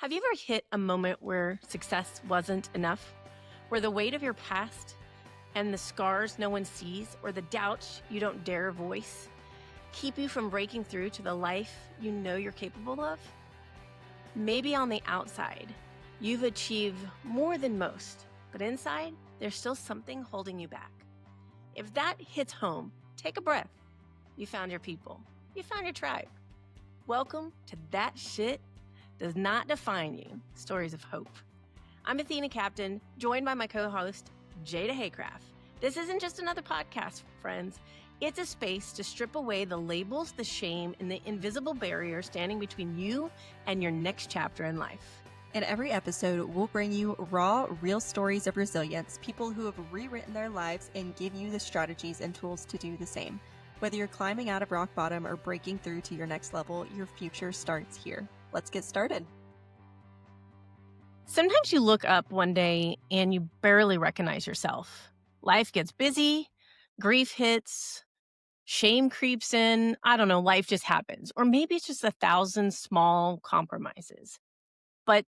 Have you ever hit a moment where success wasn't enough? Where the weight of your past and the scars no one sees, or the doubts you don't dare voice, keep you from breaking through to the life you know you're capable of? Maybe on the outside, you've achieved more than most, but inside, there's still something holding you back. If that hits home, take a breath. You found your people. You found your tribe. Welcome to That Shit Does Not Define You, Stories of Hope. I'm Athena Captain, joined by my co-host, Jada Haycraft. This isn't just another podcast, friends. It's a space to strip away the labels, the shame, and the invisible barrier standing between you and your next chapter in life. In every episode, we'll bring you raw, real stories of resilience, people who have rewritten their lives and give you the strategies and tools to do the same. Whether you're climbing out of rock bottom or breaking through to your next level, your future starts here. Let's get started. Sometimes you look up one day and you barely recognize yourself. Life gets busy, grief hits, shame creeps in. I don't know, life just happens. Or maybe it's just 1,000 small compromises. But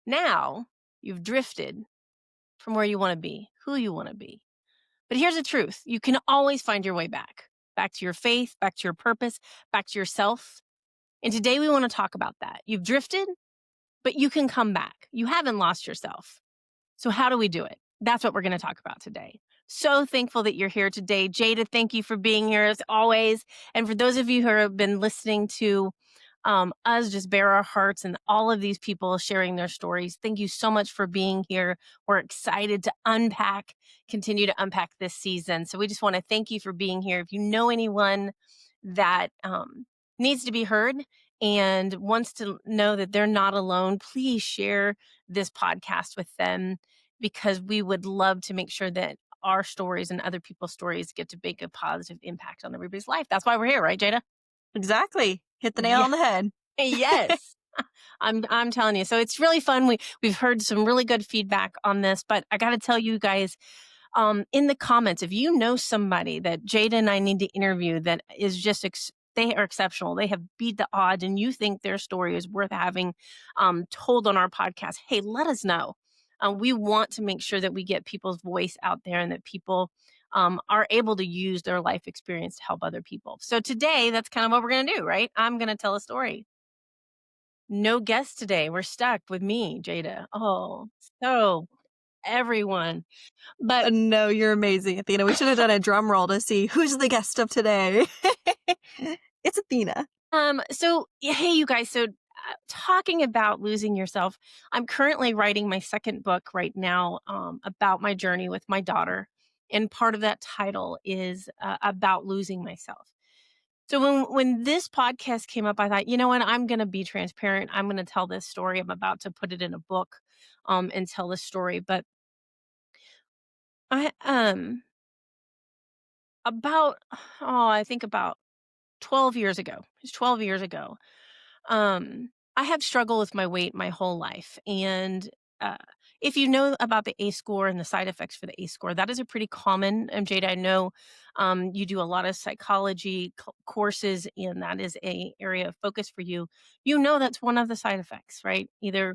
now you've drifted from where you want to be, who you want to be. But here's the truth. You can always find your way back to your faith, back to your purpose, back to yourself. And today we want to talk about that. You've drifted, but you can come back. You haven't lost yourself. So how do we do it? That's what we're going to talk about today. So thankful that you're here today. Jada, thank you for being here as always. And for those of you who have been listening to us just bare our hearts and all of these people sharing their stories, thank you so much for being here. We're excited to continue to unpack this season. So we just want to thank you for being here. If you know anyone that needs to be heard and wants to know that they're not alone, please share this podcast with them, because we would love to make sure that our stories and other people's stories get to make a positive impact on everybody's life. That's why we're here, right, Jada? Exactly. Hit the nail on the head. Yes. I'm telling you. So it's really fun. We've heard some really good feedback on this, but I got to tell you guys, in the comments, if you know somebody that Jada and I need to interview that is just they are exceptional, they have beat the odds, and you think their story is worth having told on our podcast, hey, let us know. We want to make sure that we get people's voice out there and that people are able to use their life experience to help other people. So today, that's kind of what we're going to do, right? I'm going to tell a story. No guests today. We're stuck with me, Jada. Oh, so everyone. But No, you're amazing, Athena. We should have done a drum roll to see who's the guest of today. It's Athena. So hey, you guys. So talking about losing yourself, I'm currently writing my second book right now about my journey with my daughter, and part of that title is about losing myself. So when this podcast came up, I thought, you know what, I'm going to be transparent. I'm going to tell this story. I'm about to put it in a book and tell this story. But I I think about 12 years ago. It's 12 years ago. I have struggled with my weight my whole life. And uh, if you know about the ACE score and the side effects for the ACE score, that is a pretty common, Jada, I know you do a lot of psychology courses, and that is a area of focus for you. You know that's one of the side effects, right? Either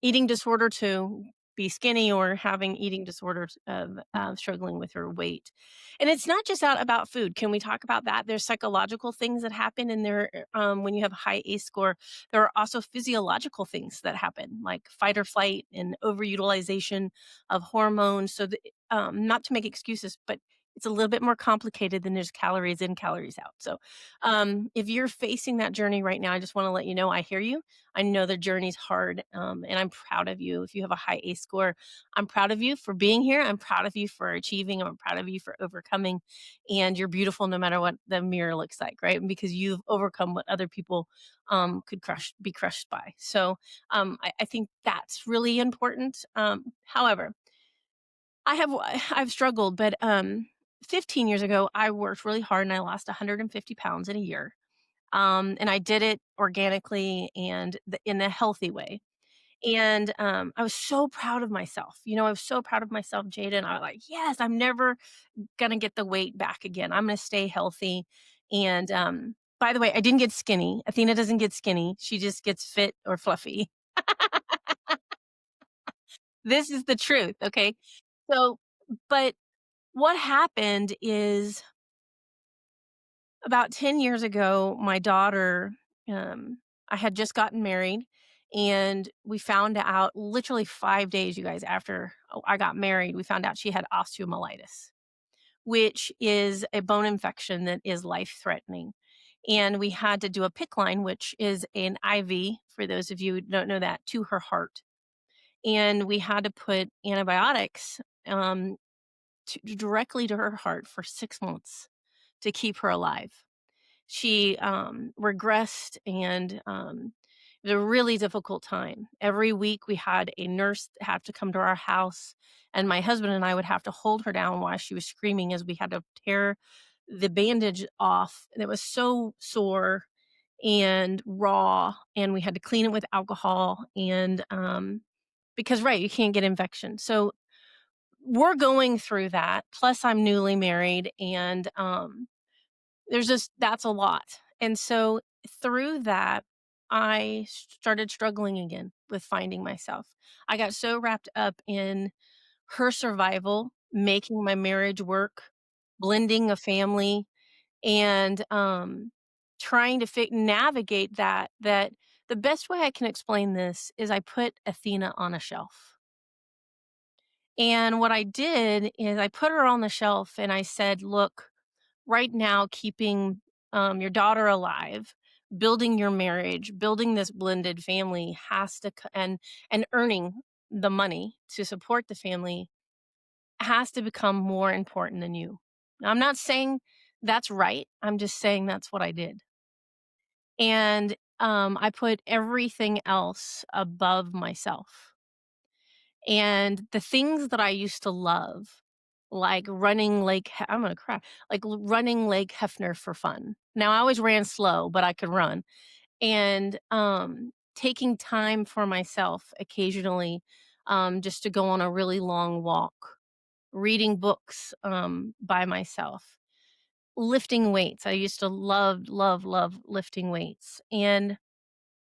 eating disorder to be skinny, or having eating disorders of struggling with your weight. And it's not just about food. Can we talk about that? There's psychological things that happen in there when you have a high ACE score. There are also physiological things that happen, like fight or flight and overutilization of hormones. So not to make excuses, but it's a little bit more complicated than there's calories in, calories out. So if you're facing that journey right now, I just want to let you know I hear you. I know the journey's hard, and I'm proud of you. If you have a high ACE score, I'm proud of you for being here. I'm proud of you for achieving. I'm proud of you for overcoming. And you're beautiful no matter what the mirror looks like, right? Because you've overcome what other people could be crushed by. So I think that's really important. However, I've struggled, but 15 years ago, I worked really hard and I lost 150 pounds in a year. And I did it organically and in a healthy way. And I was so proud of myself. You know, I was so proud of myself, Jada. And I was like, yes, I'm never going to get the weight back again. I'm going to stay healthy. And by the way, I didn't get skinny. Athena doesn't get skinny. She just gets fit or fluffy. This is the truth, okay? So, but what happened is about 10 years ago, my daughter, um, I had just gotten married, and we found out literally 5 days, you guys, after I got married, we found out she had osteomyelitis, which is a bone infection that is life-threatening. And we had to do a PICC line, which is an IV, for those of you who don't know that, to her heart. And we had to put antibiotics, directly to her heart for 6 months to keep her alive. She, regressed, and, it was a really difficult time. Every week, we had a nurse have to come to our house, and my husband and I would have to hold her down while she was screaming as we had to tear the bandage off, and it was so sore and raw, and we had to clean it with alcohol, and, because, right, you can't get infection. So, we're going through that, plus I'm newly married, and, there's just that's a lot. And so through that, I started struggling again with finding myself. I got so wrapped up in her survival, making my marriage work, blending a family, and trying to navigate that the best way I can explain this is I put Athena on a shelf. And what I did is I put her on the shelf and I said, "Look, right now keeping, your daughter alive, building your marriage, building this blended family has to and earning the money to support the family has to become more important than you." Now, I'm not saying that's right, I'm just saying that's what I did. And, I put everything else above myself. And the things that I used to love, like running I'm gonna cry, like running Lake Hefner for fun. Now, I always ran slow, but I could run. And, taking time for myself occasionally, just to go on a really long walk, reading books, by myself, lifting weights. I used to love, love, love lifting weights. And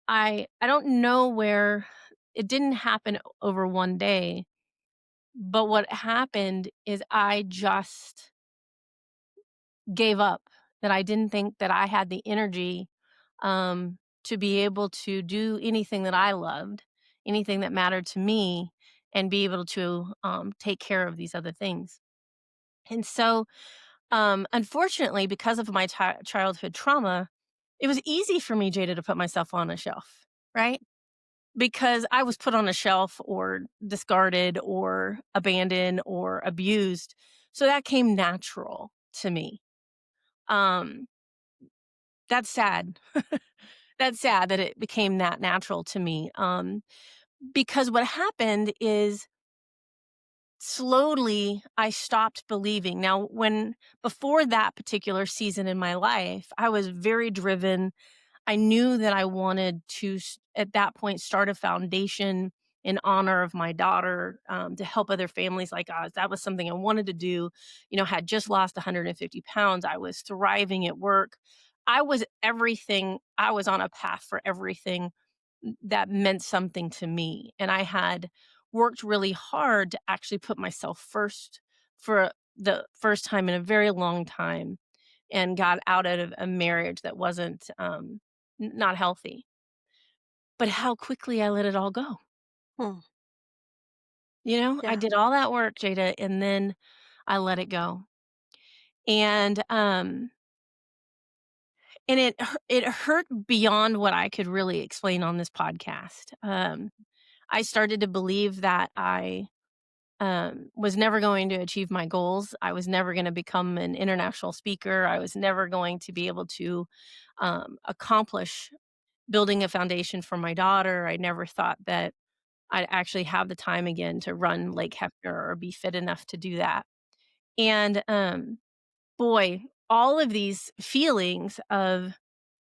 I don't know where it didn't happen over one day, but what happened is I just gave up, that I didn't think that I had the energy, to be able to do anything that I loved, anything that mattered to me, and be able to, take care of these other things. And so, unfortunately, because of my childhood trauma, it was easy for me, Jada, to put myself on a shelf, right? Because I was put on a shelf or discarded or abandoned or abused. So that came natural to me. Um, that's sad. That's sad that it became that natural to me. Because what happened is slowly I stopped believing. Now, when before that particular season in my life, I was very driven. I knew that I wanted to, at that point, start a foundation in honor of my daughter, to help other families like us. That was something I wanted to do. Had just lost 150 pounds. I was thriving at work. I was everything. I was on a path for everything that meant something to me. And I had worked really hard to actually put myself first for the first time in a very long time, and got out of a marriage that wasn't, not healthy. But how quickly I let it all go. Hmm. I Yeah. did all that work, Jada, and then I let it go. And, it hurt beyond what I could really explain on this podcast. I started to believe that I, was never going to achieve my goals. I was never gonna become an international speaker. I was never going to be able to, accomplish building a foundation for my daughter. I never thought that I'd actually have the time again to run Lake Hefner or be fit enough to do that. And, boy, all of these feelings of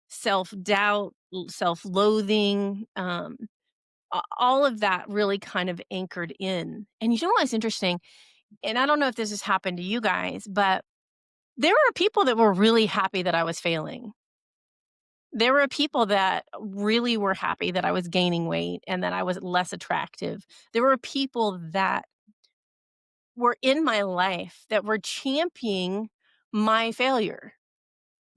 self-doubt, self-loathing, all of that really kind of anchored in. And you know what's interesting? And I don't know if this has happened to you guys, but there were people that were really happy that I was failing. There were people that really were happy that I was gaining weight and that I was less attractive. There were people that were in my life that were championing my failure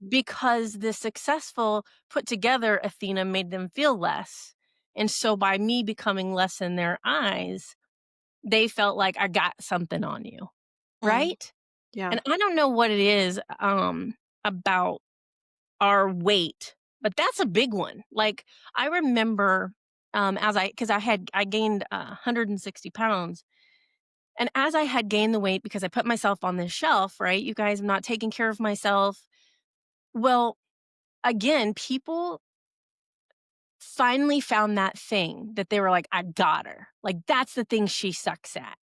because the successful, put together Athena made them feel less. And so by me becoming less in their eyes, they felt like I got something on you, Mm, right? yeah. And I don't know what it is about our weight, but that's a big one. Like I remember as I gained 160 pounds. And as I had gained the weight because I put myself on this shelf, right? You guys, I'm not taking care of myself. Well, again, people finally found that thing that they were like, I got her. Like, that's the thing she sucks at.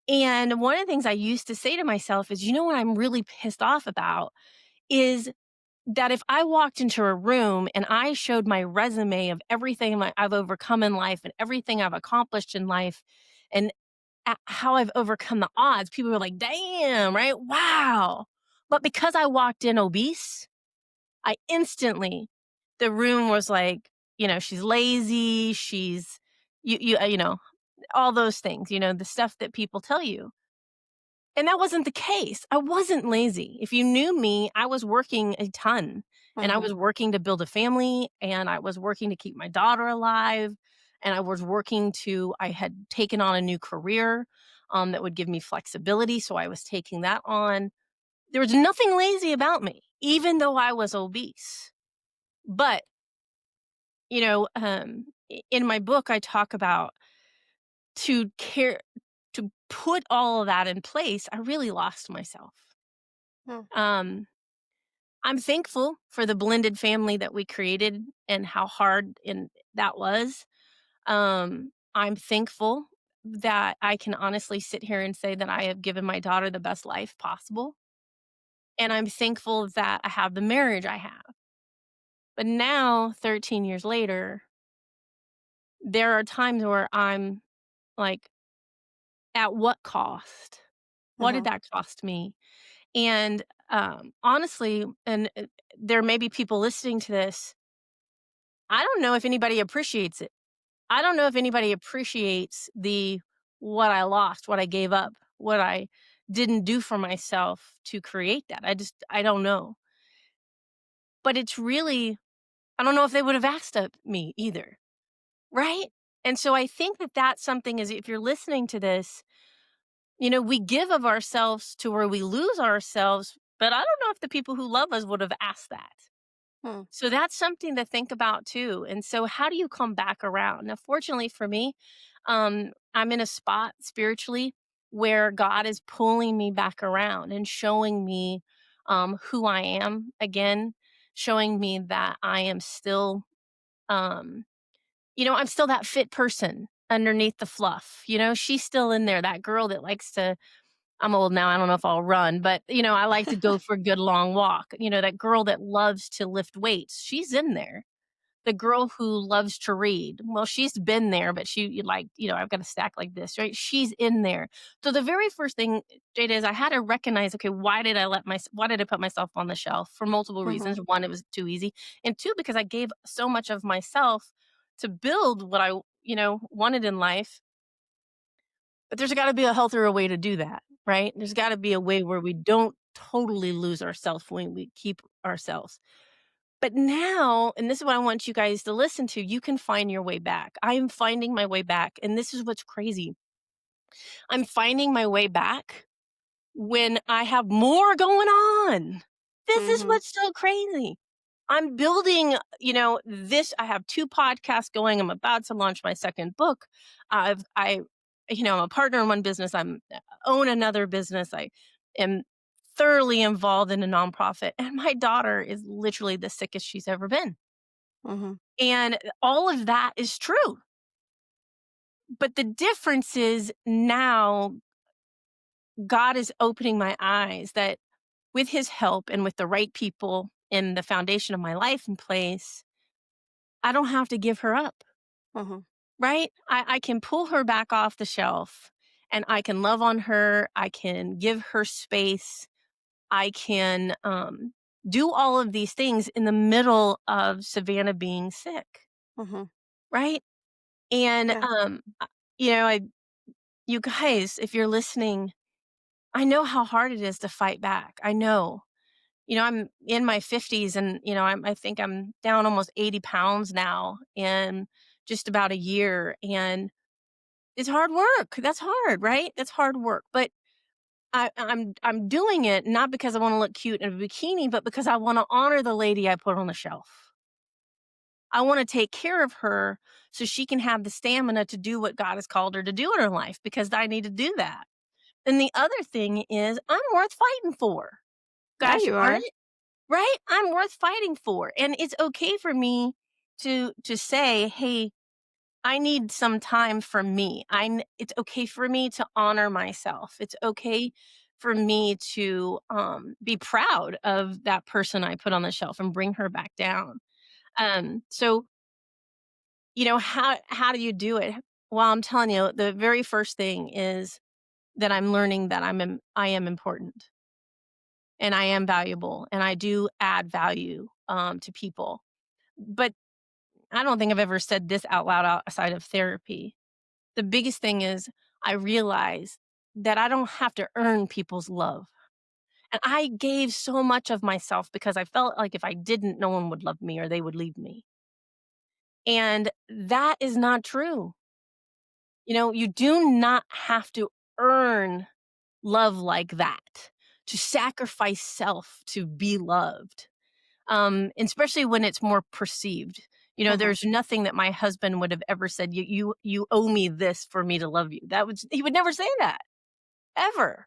And one of the things I used to say to myself is, what I'm really pissed off about is that if I walked into a room and I showed my resume of everything I've overcome in life and everything I've accomplished in life and how I've overcome the odds, people were like, damn, right? Wow. But because I walked in obese, I instantly, the room was like, she's lazy, all those things, the stuff that people tell you. And that wasn't the case. I wasn't lazy. If you knew me, I was working a ton and I Mhm, was working to build a family and I was working to keep my daughter alive and I had taken on a new career that would give me flexibility. So I was taking that on. There was nothing lazy about me, even though I was obese. But, in my book, I talk about to care, to put all of that in place, I really lost myself. mm, Um, I'm thankful for the blended family that we created and how hard that was. I'm thankful that I can honestly sit here and say that I have given my daughter the best life possible. And I'm thankful that I have the marriage I have. But now, 13 years later, there are times where I'm like, at what cost? What did mhm, that cost me? And honestly, and there may be people listening to this, I don't know if anybody appreciates it. I don't know if anybody appreciates the what I lost, what I gave up, what I didn't do for myself to create that. I don't know. But it's really, I don't know if they would have asked of me either. Right? And so I think that that's something is if you're listening to this, we give of ourselves to where we lose ourselves, but I don't know if the people who love us would have asked that. mm, So that's something to think about too. And so how do you come back around? Now, fortunately for me, I'm in a spot spiritually where God is pulling me back around and showing me who I am again, showing me that I am still, um, I'm still that fit person underneath the fluff. She's still in there, that girl that likes to, I'm old now, I don't know if I'll run, but, I like to go for a good long walk. That girl that loves to lift weights, she's in there. The girl who loves to read, well, she's been there, but I've got a stack like this, right? She's in there. So the very first thing, Jada, is I had to recognize, okay, why did I put myself on the shelf? For multiple mhm, reasons. One, it was too easy. And two, because I gave so much of myself to build what I, wanted in life. But there's got to be a healthier way to do that, right? There's got to be a way where we don't totally lose ourselves when we keep ourselves. But now, and this is what I want you guys to listen to, you can find your way back. I am finding my way back. And this is what's crazy. I'm finding my way back when I have more going on. This is mhm, what's so crazy. I'm building, I have 2 podcasts going. I'm about to launch my second book. I'm a partner in one business. Own another business. I am thoroughly involved in a nonprofit, and my daughter is literally the sickest she's ever been. mhm, And all of that is true. But the difference is now God is opening my eyes that with his help and with the right people and the foundation of my life in place, I don't have to give her up, mhm, right? I can pull her back off the shelf and I can love on her. I can give her space. I can do all of these things in the middle of Savannah being sick, Mhm. right? And, Yeah. you know, you guys, if you're listening, I know how hard it is to fight back. I know. I'm in my 50s and, I think I'm down almost 80 pounds now in just about a year. And it's hard work. That's hard, right? That's hard work. But I'm doing it not because I want to look cute in a bikini, but because I want to honor the lady I put on the shelf. I want to take care of her so she can have the stamina to do what God has called her to do in her life because I need to do that. And the other thing is I'm worth fighting for. Yeah, Gosh you darn are. it. Right? I'm worth fighting for. And it's okay for me to say, "Hey, I need some time for me." It's okay for me to honor myself. It's okay for me to be proud of that person I put on the shelf and bring her back down. So how do you do it? Well, I'm telling you, the very first thing is that I'm learning that I am important and I am valuable and I do add value to people. But I don't think I've ever said this out loud outside of therapy. The biggest thing is I realize that I don't have to earn people's love. And I gave so much of myself because I felt like if I didn't, no one would love me or they would leave me. And that is not true. You do not have to earn love like that, to sacrifice self to be loved. Especially when it's more perceived. Mhm. There's nothing that my husband would have ever said, you owe me this for me to love you. He would never say that, ever.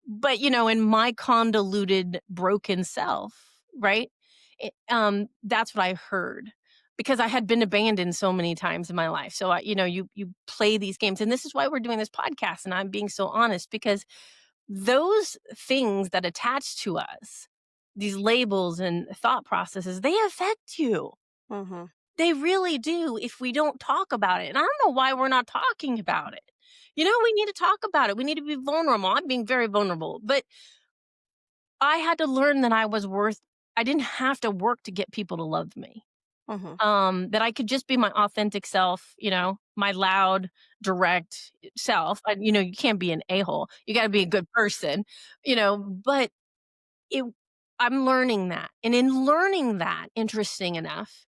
But, in my convoluted, broken self, right? That's what I heard because I had been abandoned so many times in my life. So you play these games, and this is why we're doing this podcast, and I'm being so honest because those things that attach to us, these labels and thought processes, they affect you. Mhm. They really do if we don't talk about it. And I don't know why we're not talking about it. We need to talk about it. We need to be vulnerable. I'm being very vulnerable, but I had to learn that I didn't have to work to get people to love me. Mhm. That I could just be my authentic self, my loud, direct self. You can't be an a-hole. You got to be a good person, but it I'm learning that. And in learning that, interesting enough,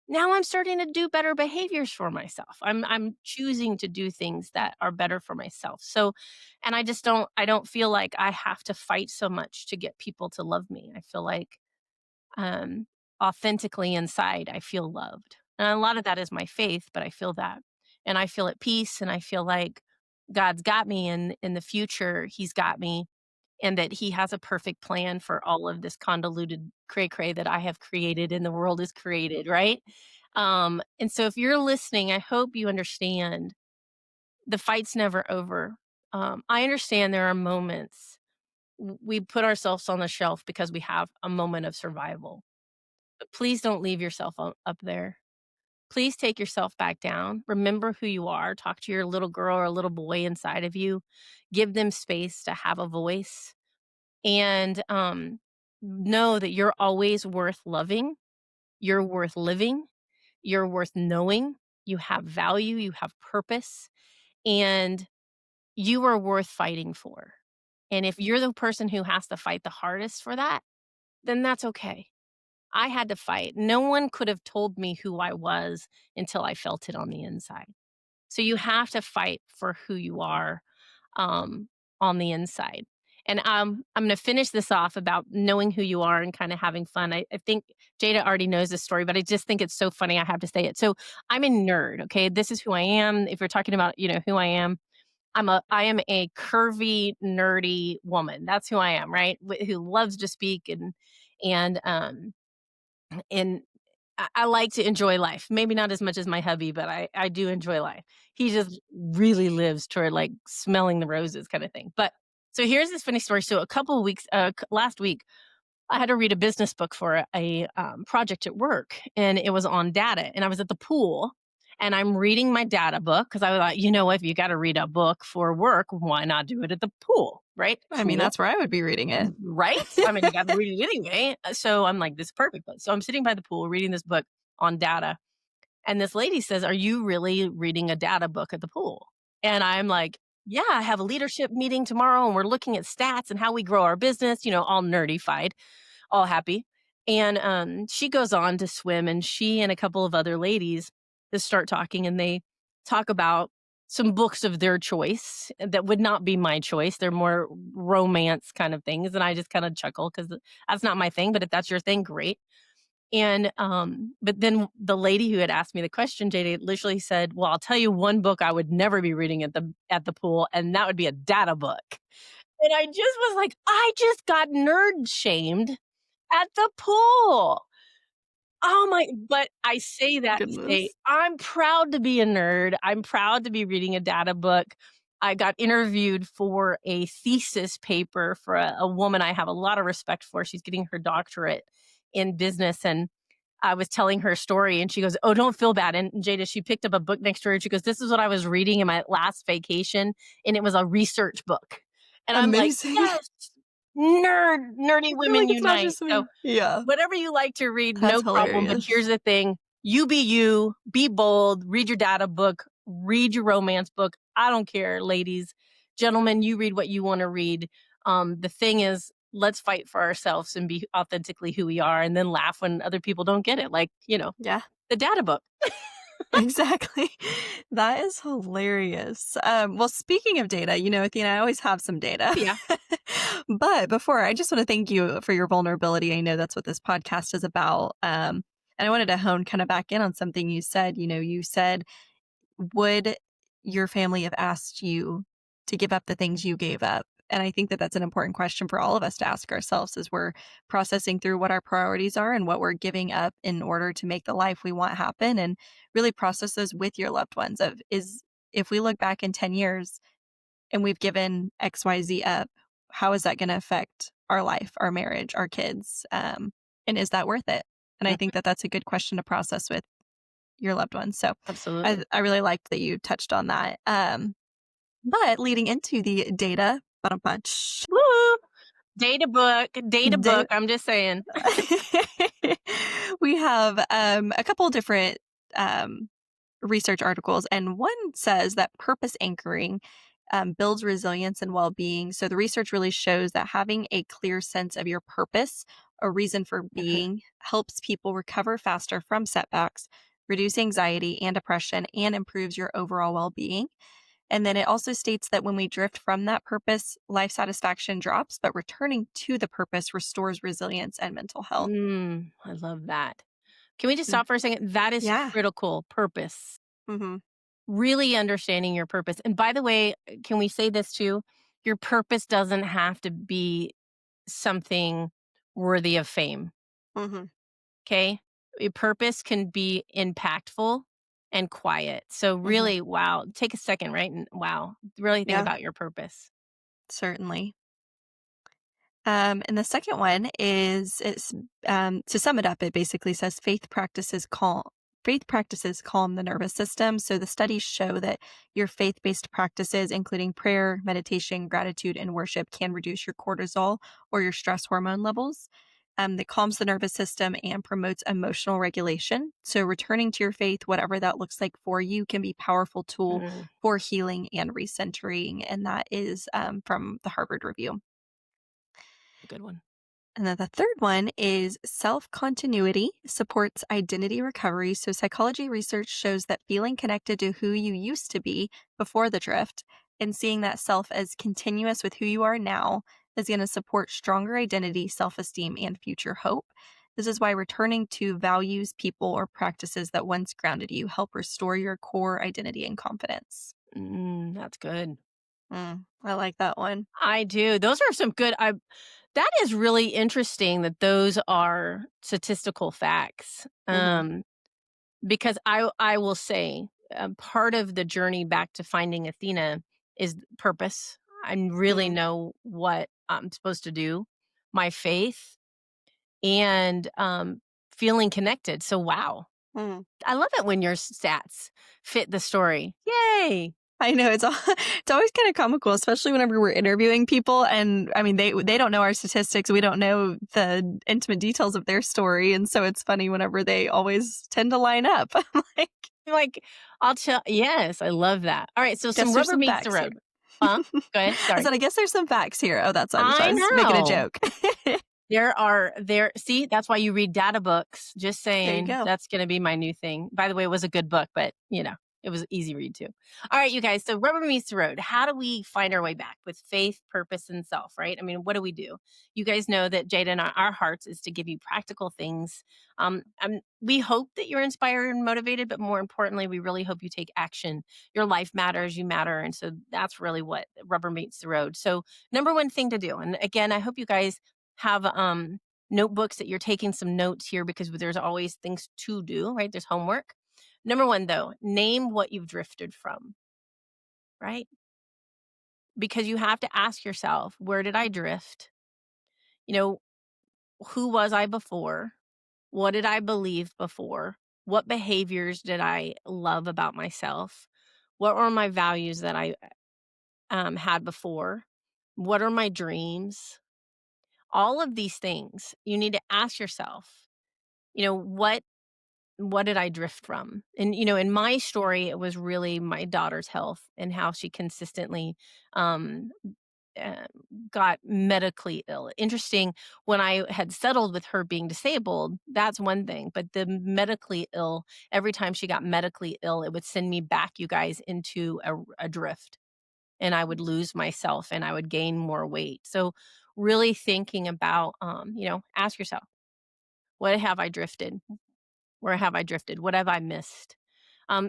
now I'm starting to do better behaviors for myself. I'm choosing to do things that are better for myself. So, and I don't feel like I have to fight so much to get people to love me. I feel like um authentically inside I feel loved. And a lot of that is my faith, but I feel that. And I feel at peace and I feel like God's got me and in the future he's got me and that he has a perfect plan for all of this convoluted cray cray that I have created and the world is created, right? And so if you're listening, I hope you understand the fight's never over. I understand there are moments we put ourselves on the shelf because we have a moment of survival. But please don't leave yourself up there. Please take yourself back down. Remember who you are. Talk to your little girl or little boy inside of you. Give them space to have a voice and know that you're always worth loving, you're worth living, you're worth knowing, you have value, you have purpose, and you are worth fighting for. And if you're the person who has to fight the hardest for that, then that's okay. I had to fight. No one could have told me who I was until I felt it on the inside. So you have to fight for who you are um, on the inside. And I'm going to finish this off about knowing who you are and kind of having fun. I think Jada already knows this story, but I just think it's so funny. I have to say it. So I'm a nerd. Okay, this is who I am. If you're talking about who I am, I am a curvy, nerdy woman. That's who I am, right? Who loves to speak and I like to enjoy life. Maybe not as much as my hubby, but I do enjoy life. He just really lives toward like smelling the roses kind of thing. But so here's this funny story. So a couple of weeks, last week, I had to read a business book for a project at work, and it was on data. And I was at the pool, and I'm reading my data book because I thought, you know, if you got to read a book for work, why not do it at the pool? Right? I mean, Cool. that's where I would be reading it. Right? I mean, you got to read it anyway. So I'm like, this is perfect. So I'm sitting by the pool reading this book on data. And this lady says, "Are you really reading a data book at the pool?" And I'm like, "Yeah, I have a leadership meeting tomorrow and we're looking at stats and how we grow our business, you know, all nerdy-fied, all happy." And she goes on to swim and she and a couple of other ladies just start talking and they talk about some books of their choice that would not be my choice. They're more romance kind of things. And I just kind of chuckle because that's not my thing. But if that's your thing, great. And, but then the lady who had asked me the question, Jada, literally said, "Well, I'll tell you one book I would never be reading at the pool, and that would be a data book." And I just was like, I just got nerd shamed at the pool. Oh my, but I say that to say, Goodness. I'm proud to be a nerd. I'm proud to be reading a data book. I got interviewed for a thesis paper for a woman I have a lot of respect for. She's getting her doctorate in business, and I was telling her story and she goes, "Oh, don't feel bad." And Jada, she picked up a book next to her and she goes, "This is what I was reading in my last vacation." And it was a research book. And I'm like, Amazing. yes, nerdy You're women like, it's not unite. just So me. Yeah. whatever you like to read, That's no problem. But hilarious. here's the thing, you be you, be bold, read your data book, read your romance book. I don't care, ladies, gentlemen, you read what you want to read. The thing is, let's fight for ourselves and be authentically who we are and then laugh when other people don't get it. Like, you know, Yeah. the data book. Exactly. That is hilarious. Well, speaking of data, Athena, I always have some data. Oh, yeah. But before, I just want to thank you for your vulnerability. I know that's what this podcast is about. And I wanted to hone kind of back in on something you said. You said, would your family have asked you to give up the things you gave up? And I think that that's an important question for all of us to ask ourselves as we're processing through what our priorities are and what we're giving up in order to make the life we want happen, and really process those with your loved ones of is if we look back in 10 years and we've given XYZ up, how is that going to affect our life, our marriage, our kids? And is that worth it? And I think Mhm. that that's a good question to process with your loved ones. So I, Absolutely. I really liked that you touched on that. But leading into the data, bottom punch, Woo! Data book, data book. data, I'm just saying. we have a couple different um, research articles, and one says that purpose anchoring builds resilience and well being. So the research really shows that having a clear sense of your purpose, a reason for Mhm. being, helps people recover faster from setbacks, reduce anxiety and depression, and improves your overall well being. And then it also states that when we drift from that purpose, life satisfaction drops, but returning to the purpose restores resilience and mental health. I love that. Can we just Mm, stop for a second? That is yeah. critical. Purpose. Hmm. Really understanding your purpose. And by the way, can we say this too? Your purpose doesn't have to be something worthy of fame. Hmm. Okay. Your purpose can be impactful and quiet. So, Hmm. really, wow, take a second, right? And wow, really think Yeah, about your purpose. certainly. And the second one is it's to sum it up, it basically says faith practices calm the nervous system. So the studies show that your faith-based practices, including prayer, meditation, gratitude, and worship, can reduce your cortisol or your stress hormone levels. That calms the nervous system and promotes emotional regulation. So returning to your faith, whatever that looks like for you, can be a powerful tool Mm, for healing and recentering. And that is from the Harvard Review. a good one. And then the third one is self continuity supports identity recovery. So, psychology research shows that feeling connected to who you used to be before the drift and seeing that self as continuous with who you are now is going to support stronger identity, self esteem, and future hope. This is why returning to values, people, or practices that once grounded you help restore your core identity and confidence. That's good. I like that one. I do. Those are some good. That is really interesting that those are statistical facts. Hmm. Because I will say, part of the journey back to finding Athena is purpose. I really Hmm. know what I'm supposed to do, my faith, and feeling connected. So wow. Mm. I love it when your stats fit the story. Yay! I know it's always kind of comical, especially whenever we're interviewing people, and I mean they don't know our statistics, we don't know the intimate details of their story, and so it's funny whenever they always tend to line up. I'm like, Like, I'll tell yes, I love that. Alright, so some guess there's rubber some meets the facts here. road. Huh? Go ahead, I sorry. said, I guess there's some facts here. Oh, that's I I was making a know. joke. There see, that's why you read data books. Just There you saying, go. that's gonna be my new thing. By the way, it was a good book, but, it was an easy read too. Alright, you guys, so rubber meets the road. How do we find our way back with faith, purpose, and self, right? I mean, what do we do? You guys know that Jada and our hearts is to give you practical things. We hope that you're inspired and motivated, but more importantly, we really hope you take action. Your life matters, you matter, and so that's really what rubber meets the road. So, number one thing to do, and again, I hope you guys have notebooks that you're taking some notes here because there's always things to do, right? There's homework. Number one, though, name what you've drifted from, right? Because you have to ask yourself, where did I drift? You know, who was I before? What did I believe before? What behaviors did I love about myself? What were my values that I had before? What are my dreams? All of these things you need to ask yourself, what did I drift from? And, in my story, it was really my daughter's health and how she consistently um, uh, got medically ill. Interesting, when I had settled with her being disabled, that's one thing. But the medically ill, every time she got medically ill, it would send me back, you guys, into a drift. And I would lose myself and I would gain more weight. So, really thinking about, ask yourself, what have I drifted? Where have I drifted? What have I missed?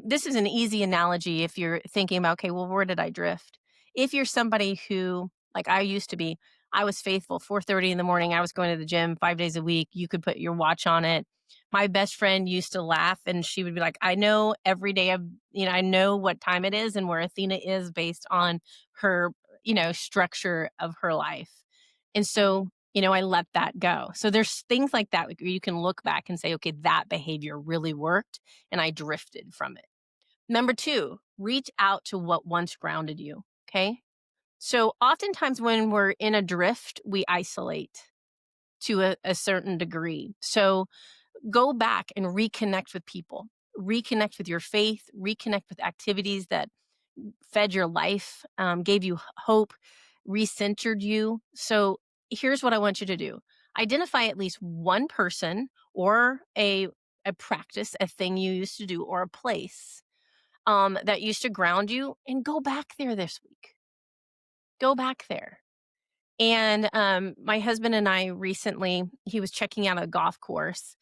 This is an easy analogy if you're thinking about, okay, well, where did I drift? If you're somebody who, like I used to be, I was faithful, 4:30 in the morning, I was going to the gym 5 days a week. You could put your watch on it. My best friend used to laugh and she would be like, I know every day of, I know what time it is and where Athena is based on her, structure of her life. And so, I let that go. So there's things like that where you can look back and say, okay, that behavior really worked and I drifted from it. Number two, reach out to what once grounded you. Okay. So oftentimes when we're in a drift, we isolate to a certain degree. So go back and reconnect with people, reconnect with your faith, reconnect with activities that fed your life, gave you hope, recentered you. So here's what I want you to do: identify at least one person or a practice, a thing you used to do, or a place that used to ground you, and go back there this week. Go back there. And my husband and I recently, he was checking out a golf course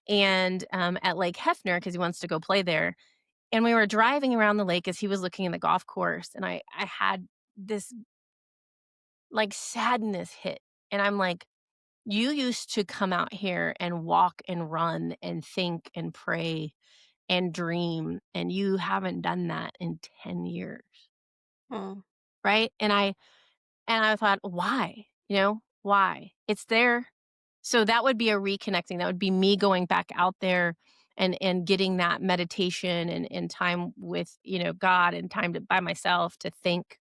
and at Lake Hefner because he wants to go play there. And we were driving around the lake as he was looking at the golf course, and I had this, like, sadness hit, and I'm like, "You used to come out here and walk and run and think and pray and dream, and you haven't done that in 10 years." Mm, Right? And I thought, "Why?" "Why?" It's there. So that would be a reconnecting. That would be me going back out there and getting that meditation and time with, God, and time to by myself to think,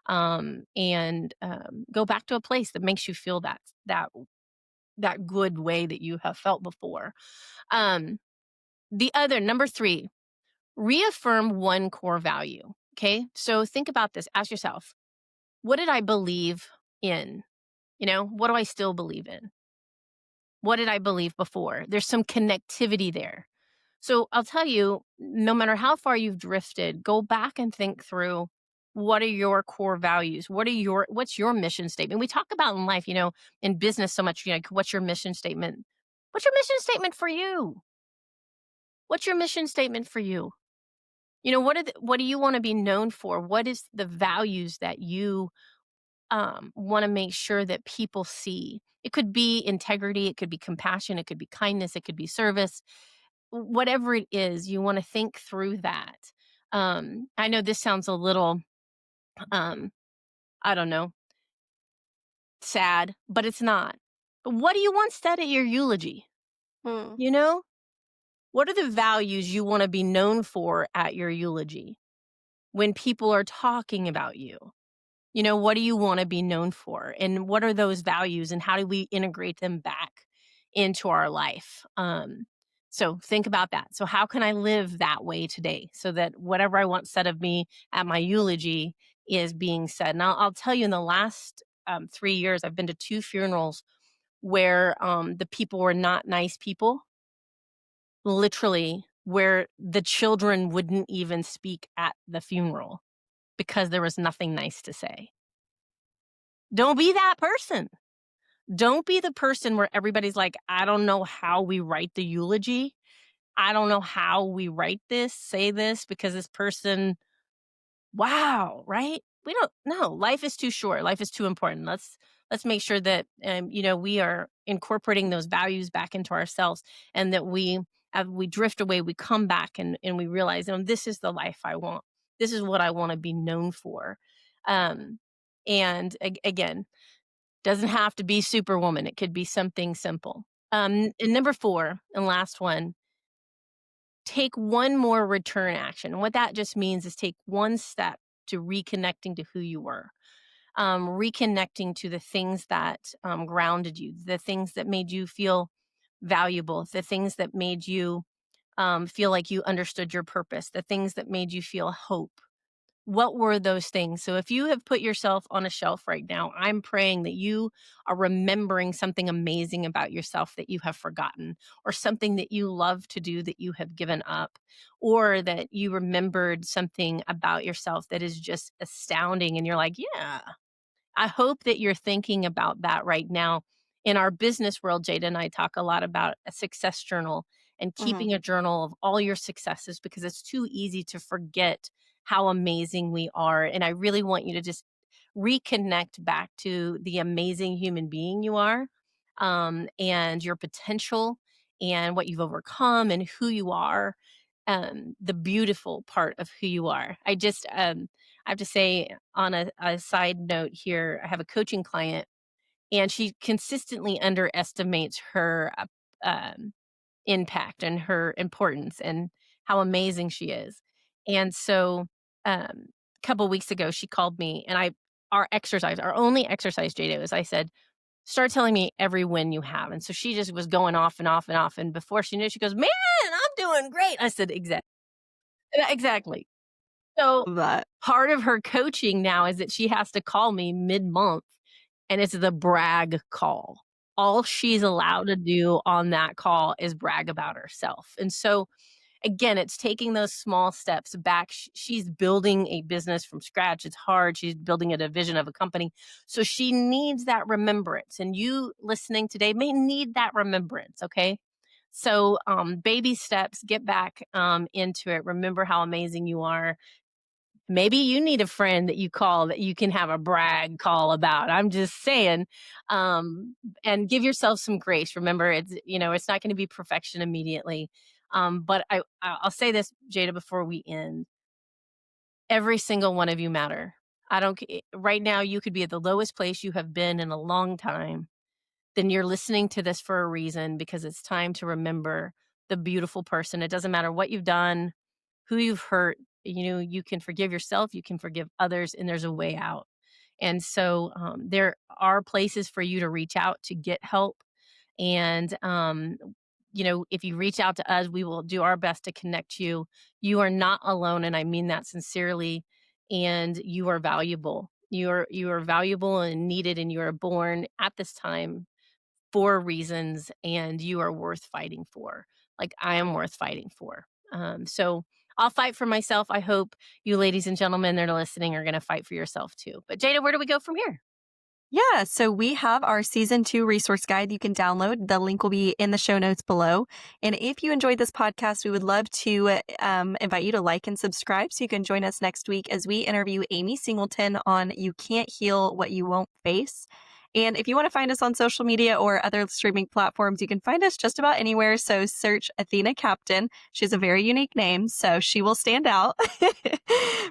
and go back to a place that makes you feel that good way that you have felt before. Um, the other number three, reaffirm one core value. Okay, so think about this. Ask yourself, what did I believe in? What do I still believe in? What did I believe before? There's some connectivity there. So I'll tell you, no matter how far you've drifted, go back and think through, what are your core values? What's your mission statement? We talk about in life, in business so much, like, what's your mission statement? What's your mission statement for you? What's your mission statement for you? What do you want to be known for? What is the values that you want to make sure that people see? It could be integrity, it could be compassion, it could be kindness, it could be service. Whatever it is, you want to think through that. I know this sounds a little, um, I don't know, sad, but it's not. But what do you want said at your eulogy? mm. You know? What are the values you wanna be known for at your eulogy when people are talking about you? What do you wanna be known for? And what are those values, and how do we integrate them back into our life? So think about that. So how can I live that way today so that whatever I want said of me at my eulogy is being said? And I'll tell you, in the last, 3 years, I've been to 2 funerals where, the people were not nice people, literally, where the children wouldn't even speak at the funeral because there was nothing nice to say. Don't be that person. Don't be the person where everybody's like, "I don't know how we write the eulogy. I don't know how we write this, say this because this person." Wow, right? We don't know. Life is too short. Life is too important. Let's make sure that, we are incorporating those values back into ourselves, and that as we drift away, we come back, and we realize, this is the life I want. This is what I want to be known for. Um, and again, doesn't have to be Superwoman. It could be something simple. And number 4, and last one, take one more return action. And what that just means is take one step to reconnecting to who you were, reconnecting to the things that, grounded you, the things that made you feel valuable, the things that made you, feel like you understood your purpose, the things that made you feel hope. What were those things? So if you have put yourself on a shelf right now, I'm praying that you are remembering something amazing about yourself that you have forgotten, or something that you love to do that you have given up, or that you remembered something about yourself that is just astounding. And you're like, yeah, I hope that you're thinking about that right now. In our business world, Jada and I talk a lot about a success journal and Mhm. keeping a journal of all your successes, because it's too easy to forget how amazing we are. And I really want you to just reconnect back to the amazing human being you are, and your potential, and what you've overcome, and who you are, the beautiful part of who you are. I have to say, on a side note here, I have a coaching client, and she consistently underestimates her, impact and her importance and how amazing she is. And so, a couple weeks ago, she called me, and our only exercise, Jada, is I said, "Start telling me every win you have." And so she just was going off and off and off. And before she knew it, she goes, "Man, I'm doing great." I said, Exactly. So That. part of her coaching now is that she has to call me mid-month, and it's the brag call. All she's allowed to do on that call is brag about herself. And so, again, it's taking those small steps back. She's building a business from scratch. It's hard. She's building a division of a company. So she needs that remembrance. And you listening today may need that remembrance. Okay. So, baby steps, get back, into it. Remember how amazing you are. Maybe you need a friend that you call that you can have a brag call about. I'm just saying, um, and give yourself some grace. Remember, it's not going to be perfection immediately. But I'll say this, Jada, before we end. Every single one of you matter. I don't. Right now, you could be at the lowest place you have been in a long time. Then you're listening to this for a reason, because it's time to remember the beautiful person. It doesn't matter what you've done, who you've hurt. You can forgive yourself, you can forgive others, and there's a way out. And so, there are places for you to reach out to get help. And, if you reach out to us, we will do our best to connect you. You are not alone, and I mean that sincerely. And you are valuable. You are valuable and needed, and you are born at this time for reasons, and you are worth fighting for. Like I am worth fighting for. So I'll fight for myself. I hope you ladies and gentlemen that are listening are going to fight for yourself too. But Jada, where do we go from here? Yeah, so we have our season 2 resource guide you can download. The link will be in the show notes below. And if you enjoyed this podcast, we would love to invite you to like and subscribe so you can join us next week as we interview Amy Singleton on You Can't Heal What You Won't Face. And if you want to find us on social media or other streaming platforms, you can find us just about anywhere. So search Athena Captain. She has a very unique name, so she will stand out.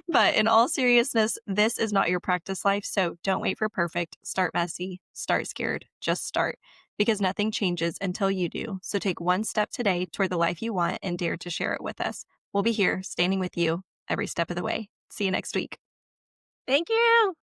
But in all seriousness, this is not your practice life. So don't wait for perfect. Start messy. Start scared. Just start. because nothing changes until you do. So take one step today toward the life you want and dare to share it with us. We'll be here standing with you every step of the way. See you next week. Thank you.